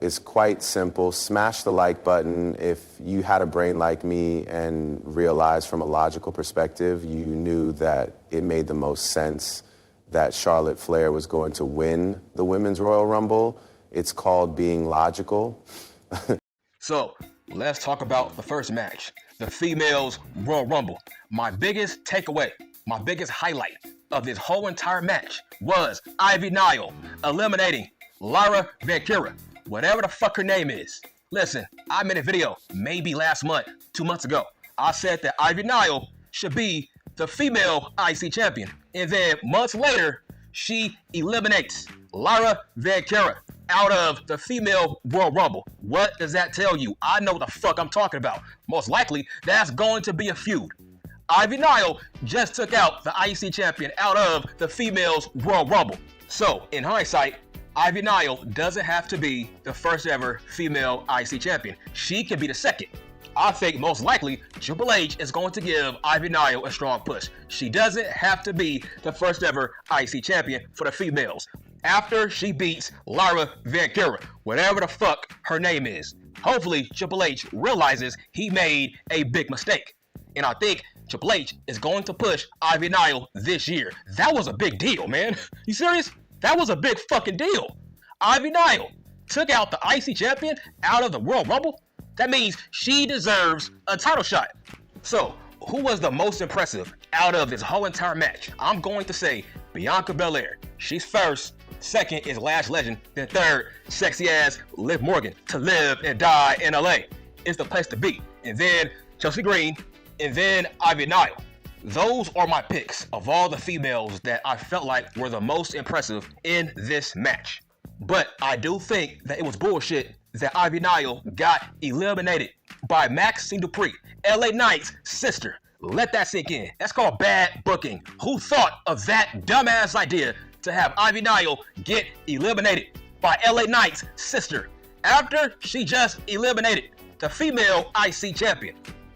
It's quite simple. Smash the like button. If you had a brain like me and realized from a logical perspective, you knew that it made the most sense that Charlotte Flair was going to win the Women's Royal Rumble. It's called being logical. So, let's talk about the first match, the Females Royal Rumble. My biggest takeaway, my biggest highlight of this whole entire match was Ivy Nile eliminating Lyra Valkyria, whatever the fuck her name is. Listen, I made a video maybe last month, 2 months ago. I said that Ivy Nile should be the female IC champion. And then months later, she eliminates Lyra Valkyria out of the female Royal Rumble. What does that tell you? I know what the fuck I'm talking about. Most likely, that's going to be a feud. Ivy Nile just took out the IC champion out of the females Royal Rumble. So, in hindsight, Ivy Nile doesn't have to be the first ever female IC champion. She can be the second. I think most likely Triple H is going to give Ivy Nile a strong push. She doesn't have to be the first ever IC champion for the females. After she beats Lyra Valkyria, whatever the fuck her name is. Hopefully Triple H realizes he made a big mistake. And I think Triple H is going to push Ivy Nile this year. That was a big deal, man. You serious? That was a big fucking deal. Ivy Nile took out the IC champion out of the Royal Rumble. That means she deserves a title shot. So, who was the most impressive out of this whole entire match? I'm going to say Bianca Belair. She's first. Second is Lash Legend. Then third, sexy ass Liv Morgan. To live and die in LA is the place to be. And then Chelsea Green. And then Ivy Nile. Those are my picks of all the females that I felt like were the most impressive in this match. But I do think that it was bullshit that Ivy Nile got eliminated by Maxine Dupree, LA Knight's sister. Let that sink in. That's called bad booking. Who thought of that dumbass idea to have Ivy Nile get eliminated by LA Knight's sister after she just eliminated the female IC champion?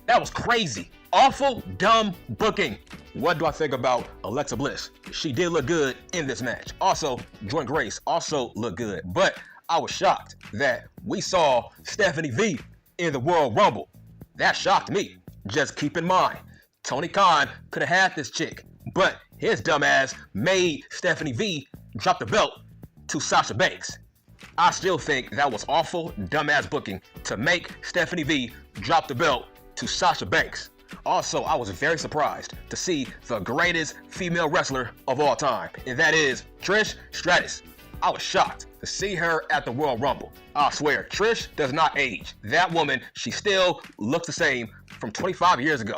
That was crazy. Awful, dumb booking. What do I think about Alexa Bliss? She did look good in this match. Also, Jordan Grace also looked good. But I was shocked that we saw Stephanie V in the Royal Rumble. That shocked me. Just keep in mind, Tony Khan could have had this chick, but his dumbass made Stephanie V drop the belt to Sasha Banks. I still think that was awful, dumbass booking to make Stephanie V drop the belt to Sasha Banks. Also, I was very surprised to see the greatest female wrestler of all time, and that is Trish Stratus. I was shocked to see her at the Royal Rumble. I swear, Trish does not age. That woman, she still looks the same from 25 years ago.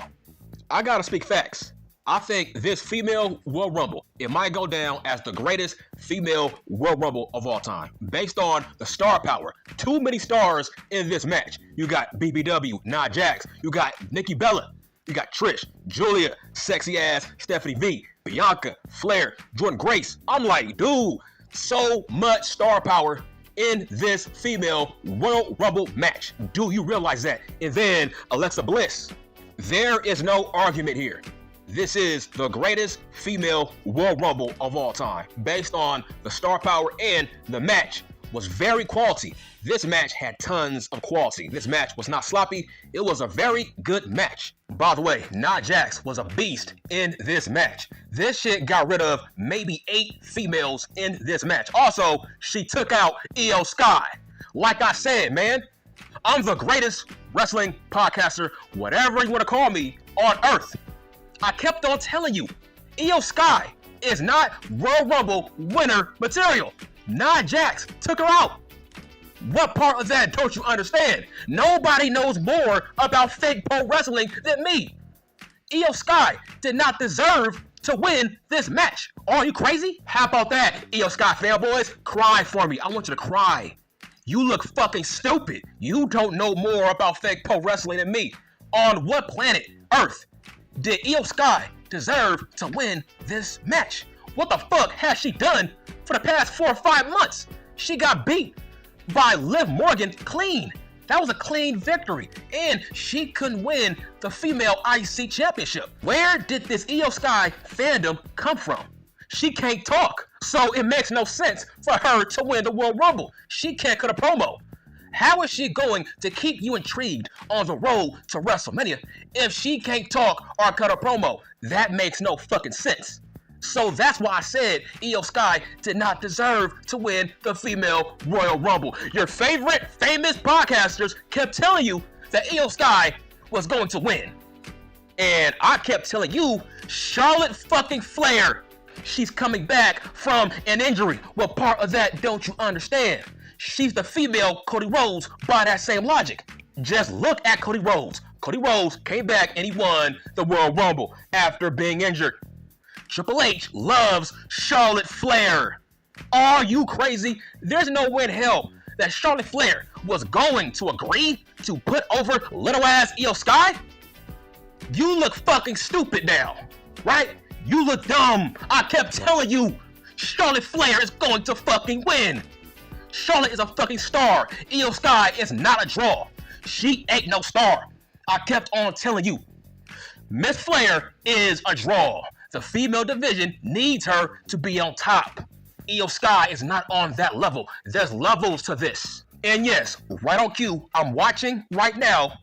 I gotta speak facts. I think this female Royal Rumble, it might go down as the greatest female Royal Rumble of all time. Based on the star power. Too many stars in this match. You got BBW, Nia Jax. You got Nikki Bella. You got Trish, Julia, sexy ass Stephanie V, Bianca, Flair, Jordan Grace. I'm like, dude, so much star power in this female Royal Rumble match. Do you realize that? And then Alexa Bliss. There is no argument here. This is the greatest female Royal Rumble of all time. Based on the star power, and the match was very quality. This match had tons of quality. This match was not sloppy. It was a very good match. By the way, Nia Jax was a beast in this match. This shit got rid of maybe 8 females in this match. Also, she took out Io Sky. Like I said, man, I'm the greatest wrestling podcaster, whatever you want to call me, on earth. I kept on telling you, Io Sky is not Royal Rumble winner material. Nia Jax took her out. What part of that don't you understand? Nobody knows more about fake pro wrestling than me. Io Sky did not deserve to win this match. Are you crazy? How about that, Io Sky fanboys? Cry for me. I want you to cry. You look fucking stupid. You don't know more about fake pro wrestling than me. On what planet, Earth, did Io Sky deserve to win this match? What the fuck has she done for the past 4 or 5 months? She got beat by Liv Morgan clean. That was a clean victory. And she couldn't win the female IC championship. Where did this Io Sky fandom come from? She can't talk. So it makes no sense for her to win the Royal Rumble. She can't cut a promo. How is she going to keep you intrigued on the road to WrestleMania if she can't talk or cut a promo? That makes no fucking sense. So that's why I said Io Sky did not deserve to win the female Royal Rumble. Your favorite famous podcasters kept telling you that Io Sky was going to win. And I kept telling you, Charlotte fucking Flair, she's coming back from an injury. What part of that don't you understand? She's the female Cody Rhodes by that same logic. Just look at Cody Rhodes. Cody Rhodes came back and he won the Royal Rumble after being injured. Triple H loves Charlotte Flair. Are you crazy? There's no way in hell that Charlotte Flair was going to agree to put over little ass Io Sky? You look fucking stupid now, right? You look dumb. I kept telling you, Charlotte Flair is going to fucking win. Charlotte is a fucking star. Io Sky is not a draw. She ain't no star. I kept on telling you. Miss Flair is a draw. The female division needs her to be on top. Io Sky is not on that level. There's levels to this. And yes, right on cue, I'm watching right now.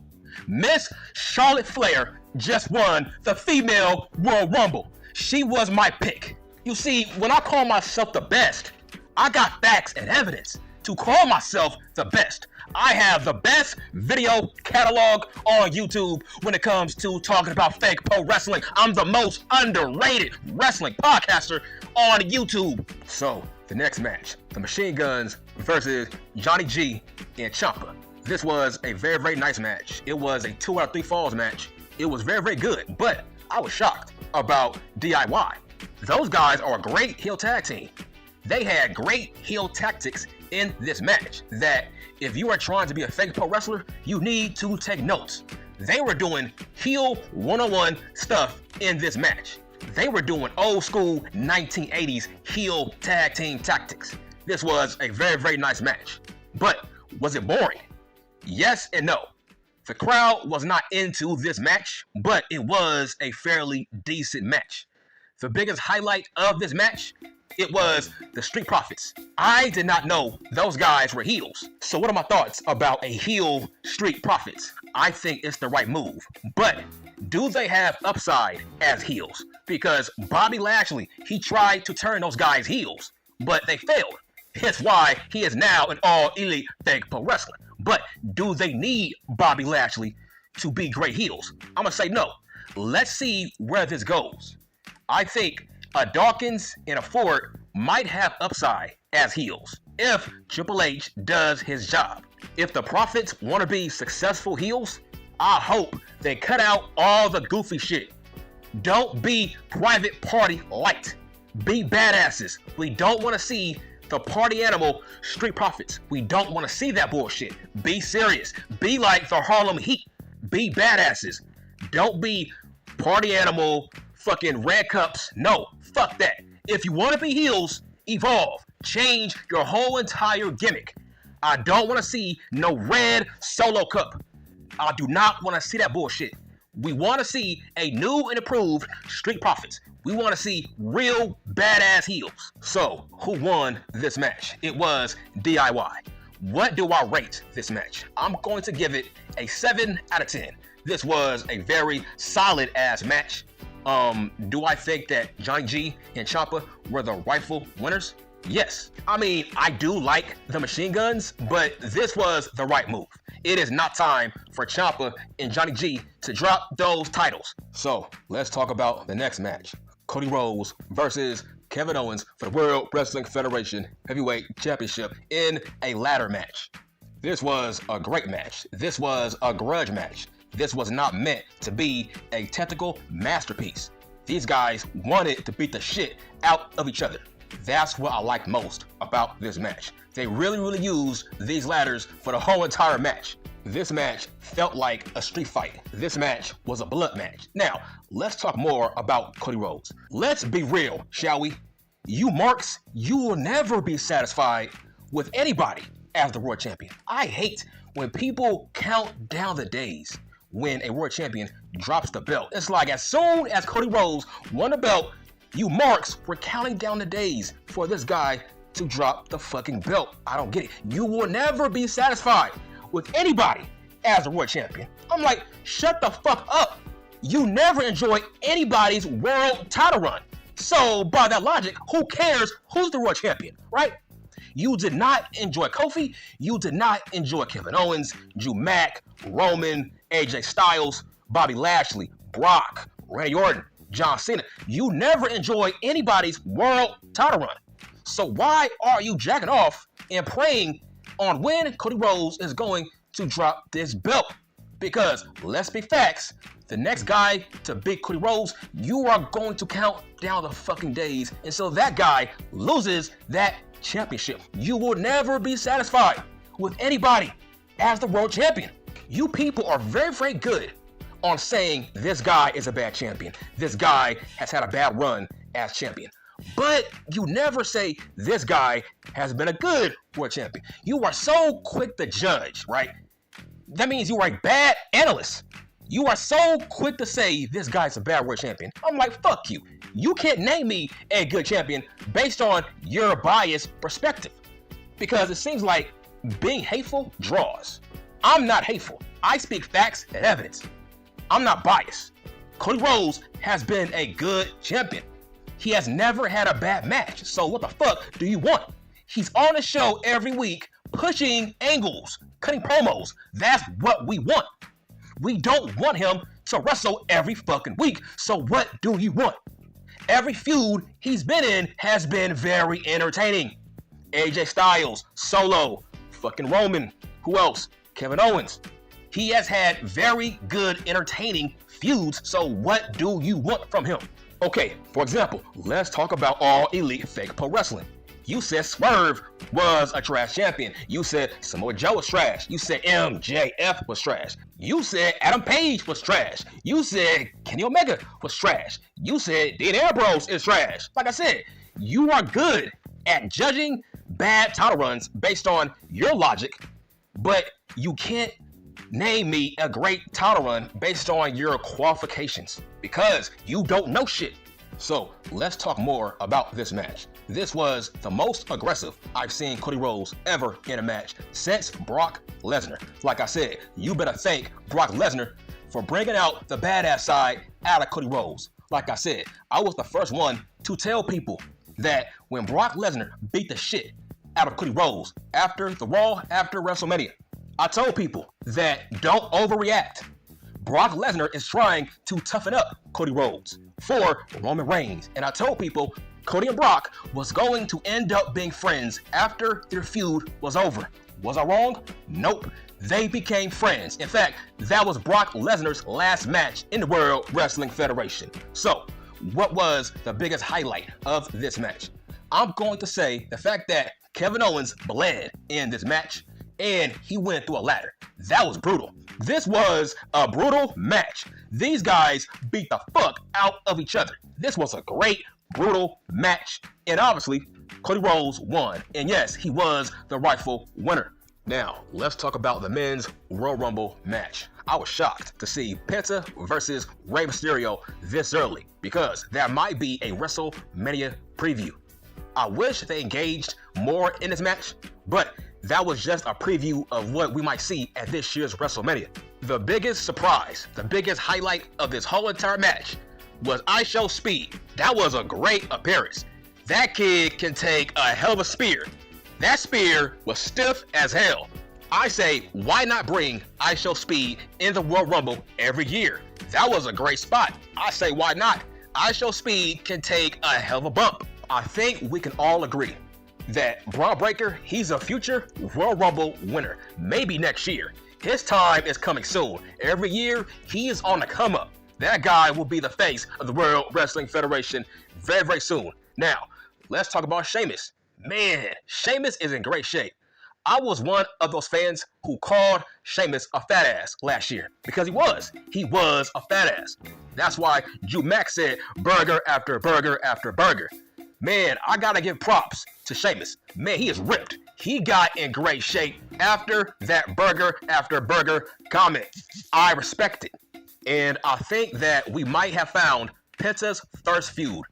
Miss Charlotte Flair just won the female Royal Rumble. She was my pick. You see, when I call myself the best, I got facts and evidence to call myself the best. I have the best video catalog on YouTube when it comes to talking about fake pro wrestling. I'm the most underrated wrestling podcaster on YouTube. So, the next match, the Machine Guns versus Johnny G and Ciampa. This was a very, very nice match. It was a 2 out of 3 falls match. It was very, very good, but I was shocked about DIY. Those guys are a great heel tag team. They had great heel tactics in this match that if you are trying to be a fake pro wrestler, you need to take notes. They were doing heel one-on-one stuff in this match. They were doing old school 1980s heel tag team tactics. This was a very, very nice match. But was it boring? Yes and no. The crowd was not into this match, but it was a fairly decent match. The biggest highlight of this match, it was the Street Profits. I did not know those guys were heels. So what are my thoughts about a heel Street Profits? I think it's the right move. But do they have upside as heels? Because Bobby Lashley, he tried to turn those guys heels, but they failed. Hence why he is now an all-elite fake pro wrestler. But do they need Bobby Lashley to be great heels? I'm going to say no. Let's see where this goes. I think a Dawkins and a Ford might have upside as heels if Triple H does his job. If the Profits want to be successful heels, I hope they cut out all the goofy shit. Don't be Private Party light. Be badasses. We don't want to see the party animal Street Profits. We don't want to see that bullshit. Be serious. Be like the Harlem Heat. Be badasses. Don't be party animal fucking red cups. No, fuck that. If you want to be heels, evolve. Change your whole entire gimmick. I don't want to see no red solo cup. I do not want to see that bullshit. We want to see a new and improved Street Profits. We want to see real badass heels. So, who won this match? It was DIY. What do I rate this match? I'm going to give it a 7 out of 10. This was a very solid ass match. Do I think that Johnny G and Ciampa were the rightful winners? Yes. I mean, I do like the Machine Guns, but this was the right move. It is not time for Ciampa and Johnny G to drop those titles. So, let's talk about the next match. Cody Rhodes versus Kevin Owens for the World Wrestling Federation Heavyweight Championship in a ladder match. This was a great match. This was a grudge match. This was not meant to be a technical masterpiece. These guys wanted to beat the shit out of each other. That's what I liked most about this match. They really used these ladders for the whole entire match. This match felt like a street fight. This match was a blood match. Now, let's talk more about Cody Rhodes. Let's be real, shall we? You marks, you will never be satisfied with anybody as the world champion. I hate when people count down the days when a world champion drops the belt. It's like as soon as Cody Rhodes won the belt, you marks were counting down the days for this guy to drop the fucking belt. I don't get it. You will never be satisfied. with anybody as the world champion. I'm like, shut the fuck up. You never enjoy anybody's world title run. So by that logic, who cares who's the world champion, right? You did not enjoy Kofi. You did not enjoy Kevin Owens, Drew Mac, Roman, AJ Styles, Bobby Lashley, Brock, Randy Orton, John Cena. You never enjoy anybody's world title run. So why are you jacking off and praying on when Cody Rhodes is going to drop this belt? Because let's be facts, the next guy to beat Cody Rhodes, you are going to count down the fucking days until that guy loses that championship. You will never be satisfied with anybody as the world champion. You people are very, very good on saying this guy is a bad champion. This guy has had a bad run as champion. But you never say this guy has been a good world champion. You are so quick to judge, right? That means you are a bad analyst. You are so quick to say this guy's a bad world champion. I'm like, fuck you. You can't name me a good champion based on your biased perspective. Because it seems like being hateful draws. I'm not hateful. I speak facts and evidence. I'm not biased. Cody Rhodes has been a good champion. He has never had a bad match. So what the fuck do you want? He's on the show every week, pushing angles, cutting promos. That's what we want. We don't want him to wrestle every fucking week. So what do you want? Every feud he's been in has been very entertaining. AJ Styles, Solo, fucking Roman, who else? Kevin Owens. He has had very good entertaining feuds, so what do you want from him? Okay, for example, let's talk about All Elite Fake Pro Wrestling. You said Swerve was a trash champion. You said Samoa Joe was trash. You said MJF was trash. You said Adam Page was trash. You said Kenny Omega was trash. You said Dean Ambrose is trash. Like I said, you are good at judging bad title runs based on your logic, but you can't name me a great title run based on your qualifications because you don't know shit. So let's talk more about this match. This was the most aggressive I've seen Cody Rhodes ever in a match since Brock Lesnar. Like I said, you better thank Brock Lesnar for bringing out the badass side out of Cody Rhodes. Like I said, I was the first one to tell people that when Brock Lesnar beat the shit out of Cody Rhodes after the Raw, after WrestleMania, I told people that don't overreact. Brock Lesnar is trying to toughen up Cody Rhodes for Roman Reigns. And I told people Cody and Brock was going to end up being friends after their feud was over. Was I wrong? Nope. They became friends. In fact, that was Brock Lesnar's last match in the World Wrestling Federation. So, what was the biggest highlight of this match? I'm going to say the fact that Kevin Owens bled in this match and he went through a ladder. That was brutal. This was a brutal match. These guys beat the fuck out of each other. This was a great, brutal match. And obviously, Cody Rhodes won. And yes, he was the rightful winner. Now, let's talk about the men's Royal Rumble match. I was shocked to see Penta versus Rey Mysterio this early because that might be a WrestleMania preview. I wish they engaged more in this match, but that was just a preview of what we might see at this year's WrestleMania. The biggest surprise, the biggest highlight of this whole entire match was IShowSpeed. That was a great appearance. That kid can take a hell of a spear. That spear was stiff as hell. I say, why not bring IShowSpeed in the Royal Rumble every year? That was a great spot. I say, why not? IShowSpeed can take a hell of a bump. I think we can all agree that Braun Breaker, he's a future Royal Rumble winner, maybe next year. His time is coming soon. Every year, he is on the come up. That guy will be the face of the World Wrestling Federation very, very soon. Now, let's talk about Sheamus. Man, Sheamus is in great shape. I was one of those fans who called Sheamus a fat ass last year because he was. He was a fat ass. That's why Drew Mac said burger after burger after burger. Man, I gotta give props to Sheamus. Man, he is ripped. He got in great shape after that burger after burger comment. I respect it. And I think that we might have found Penta's first feud.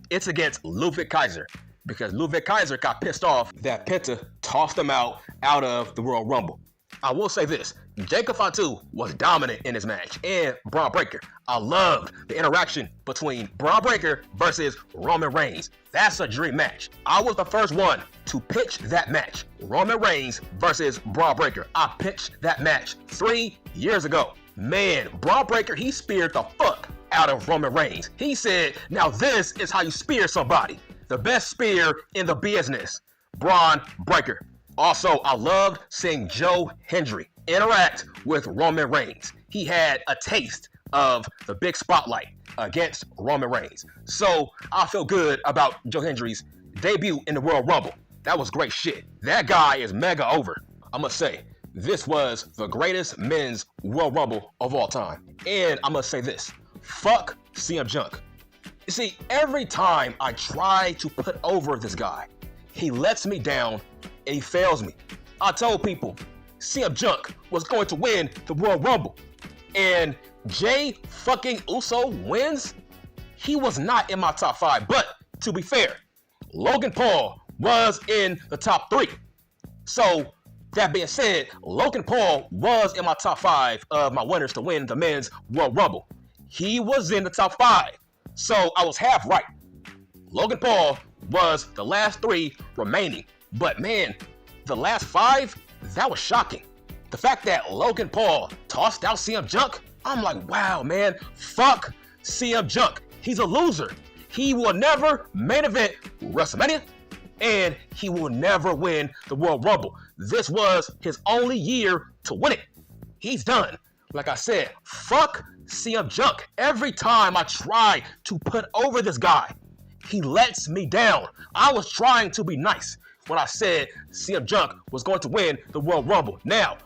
It's against Ludwig Kaiser. Because Ludwig Kaiser got pissed off that Penta tossed him out of the Royal Rumble. I will say this. Jacob Fatu was dominant in this match, and Braun Breaker. I loved the interaction between Braun Breaker versus Roman Reigns. That's a dream match. I was the first one to pitch that match. Roman Reigns versus Braun Breaker. I pitched that match 3 years ago. Man, Braun Breaker, he speared the fuck out of Roman Reigns. He said, now this is how you spear somebody. The best spear in the business. Braun Breaker. Also, I loved seeing Joe Hendry interact with Roman Reigns. He had a taste of the big spotlight against Roman Reigns. So I feel good about Joe Hendry's debut in the Royal Rumble. That was great shit. That guy is mega over. I must say, this was the greatest men's Royal Rumble of all time. And I must say this, fuck CM Junk. You see, every time I try to put over this guy, he lets me down and he fails me. I told people CM Junk was going to win the Royal Rumble. And Jay fucking Uso wins? He was not in my top 5. But to be fair, Logan Paul was in the top 3. So that being said, Logan Paul was in my top 5 of my winners to win the men's Royal Rumble. He was in the top 5. So I was half right. Logan Paul was the last 3 remaining. But man, the last 5, that was shocking. The fact that Logan Paul tossed out CM Junk, I'm like, wow, man, fuck CM Junk. He's a loser. He will never main event WrestleMania, and he will never win the Royal Rumble. This was his only year to win it. He's done. Like I said, fuck CM Junk. Every time I try to put over this guy, he lets me down. I was trying to be nice when I said CM Junk was going to win the Royal Rumble. Now,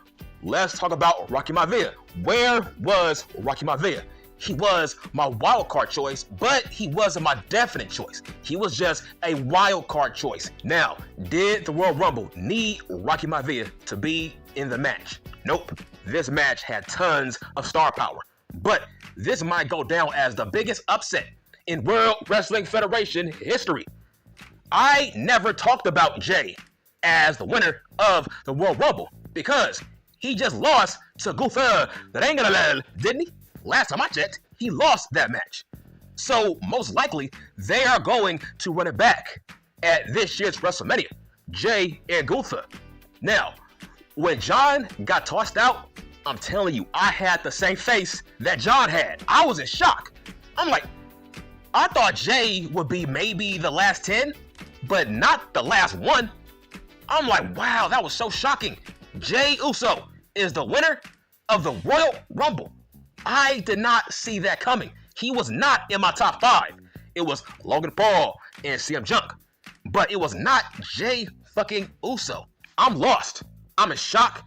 let's talk about Rocky Maivia. Where was Rocky Maivia? He was my wild card choice, but he wasn't my definite choice. He was just a wild card choice. Now, did the Royal Rumble need Rocky Maivia to be in the match? Nope. This match had tons of star power, but this might go down as the biggest upset in World Wrestling Federation history. I never talked about Jay as the winner of the Royal Rumble because he just lost to Gunther, didn't he? Last time I checked, he lost that match. So most likely, they are going to run it back at this year's WrestleMania. Jay and Gunther. Now, when John got tossed out, I'm telling you, I had the same face that John had. I was in shock. I'm like, I thought Jay would be maybe the last 10, but not the last 1. I'm like, wow, that was so shocking. Jay Uso is the winner of the Royal Rumble. I did not see that coming. He was not in my top 5. It was Logan Paul and CM Junk, but it was not Jay fucking Uso. I'm lost. I'm in shock.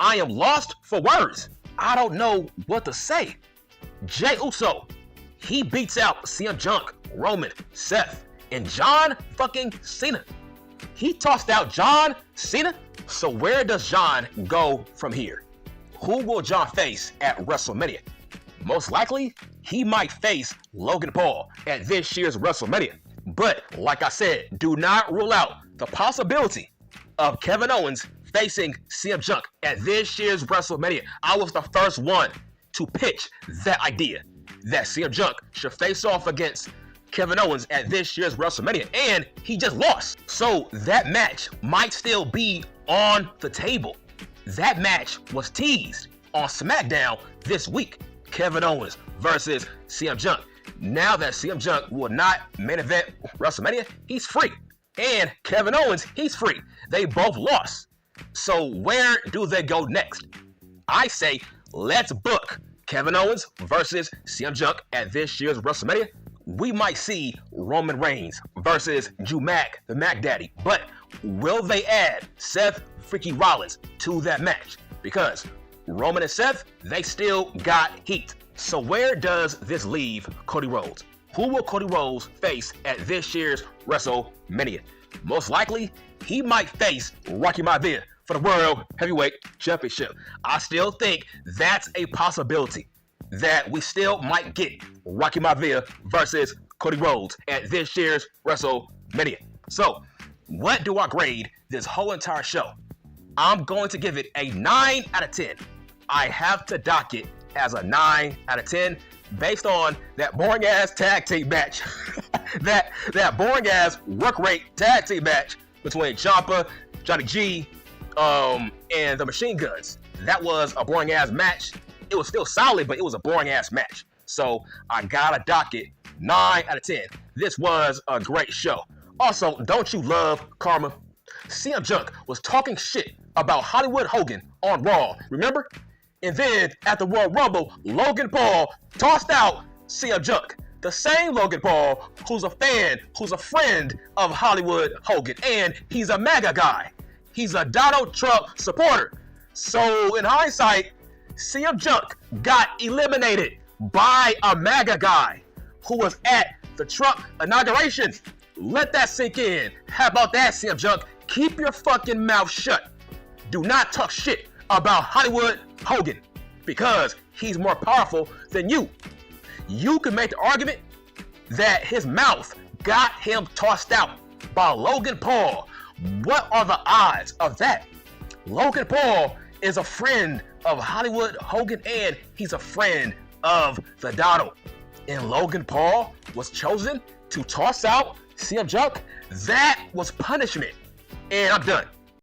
I am lost for words. I don't know what to say. Jay Uso, he beats out CM Junk, Roman, Seth, and John fucking Cena. He tossed out John Cena. So where does John go from here? Who will John face at WrestleMania? Most likely, he might face Logan Paul at this year's WrestleMania. But like I said, do not rule out the possibility of Kevin Owens facing CM Junk at this year's WrestleMania. I was the first one to pitch that idea that CM Junk should face off against Kevin Owens at this year's WrestleMania, and he just lost. So that match might still be on the table. That match was teased on SmackDown this week. Kevin Owens versus CM Junk. Now that CM Junk will not main event WrestleMania, he's free. And Kevin Owens, he's free. They both lost. So where do they go next? I say, let's book Kevin Owens versus CM Junk at this year's WrestleMania. We might see Roman Reigns versus Drew Mac, the Mac Daddy. But will they add Seth freaking Rollins to that match? Because Roman and Seth, they still got heat. So where does this leave Cody Rhodes? Who will Cody Rhodes face at this year's WrestleMania? Most likely, he might face Rocky Maivia for the World Heavyweight Championship. I still think that's a possibility that we still might get Rocky Maivia versus Cody Rhodes at this year's WrestleMania. So, what do I grade this whole entire show? I'm going to give it a 9 out of 10. I have to dock it as a 9 out of 10 based on that boring ass tag team match. that boring ass work rate tag team match between Ciampa, Johnny G, and the Machine Guns. That was a boring ass match. It was still solid, but it was a boring ass match. So I gotta dock it 9 out of 10. This was a great show. Also, don't you love karma? CM Junk was talking shit about Hollywood Hogan on Raw, remember? And then at the Royal Rumble, Logan Paul tossed out CM Junk. The same Logan Paul who's a fan, who's a friend of Hollywood Hogan, and he's a MAGA guy. He's a Donald Trump supporter. So in hindsight, CM Junk got eliminated by a MAGA guy who was at the Trump inauguration. Let that sink in. How about that, CM Junk? Keep your fucking mouth shut. Do not talk shit about Hollywood Hogan because he's more powerful than you. You can make the argument that his mouth got him tossed out by Logan Paul. What are the odds of that? Logan Paul is a friend of Hollywood Hogan and he's a friend of the Donald. And Logan Paul was chosen to toss out CM Junk. That was punishment. And I'm done.